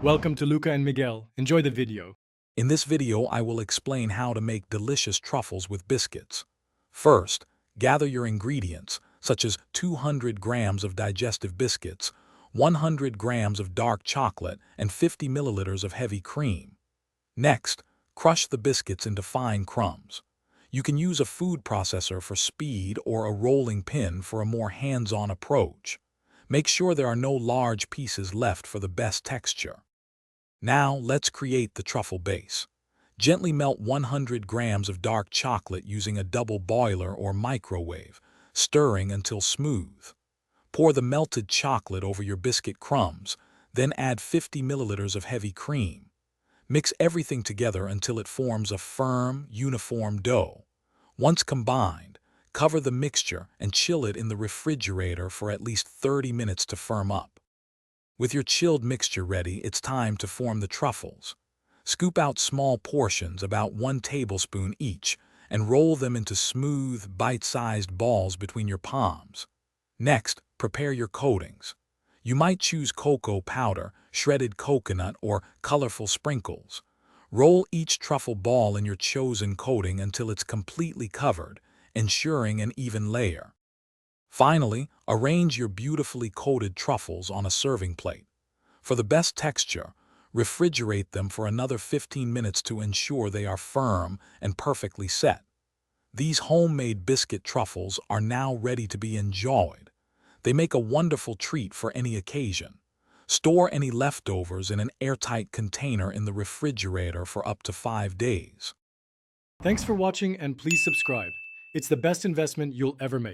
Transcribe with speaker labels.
Speaker 1: Welcome to Luca and Miguel. Enjoy the video.
Speaker 2: In this video, I will explain how to make delicious truffles with biscuits. First, gather your ingredients, such as 200 grams of digestive biscuits, 100 grams of dark chocolate, and 50 milliliters of heavy cream. Next, crush the biscuits into fine crumbs. You can use a food processor for speed or a rolling pin for a more hands-on approach. Make sure there are no large pieces left for the best texture. Now, let's create the truffle base. Gently melt 100 grams of dark chocolate using a double boiler or microwave, stirring until smooth. Pour the melted chocolate over your biscuit crumbs, then add 50 milliliters of heavy cream. Mix everything together until it forms a firm, uniform dough. Once combined, cover the mixture and chill it in the refrigerator for at least 30 minutes to firm up. With your chilled mixture ready, it's time to form the truffles. Scoop out small portions, about 1 tablespoon each, and roll them into smooth, bite-sized balls between your palms. Next, prepare your coatings. You might choose cocoa powder, shredded coconut, or colorful sprinkles. Roll each truffle ball in your chosen coating until it's completely covered, ensuring an even layer. Finally, arrange your beautifully coated truffles on a serving plate. For the best texture, refrigerate them for another 15 minutes to ensure they are firm and perfectly set. These homemade biscuit truffles are now ready to be enjoyed. They make a wonderful treat for any occasion. Store any leftovers in an airtight container in the refrigerator for up to 5 days.
Speaker 1: Thanks for watching and please subscribe. It's the best investment you'll ever make.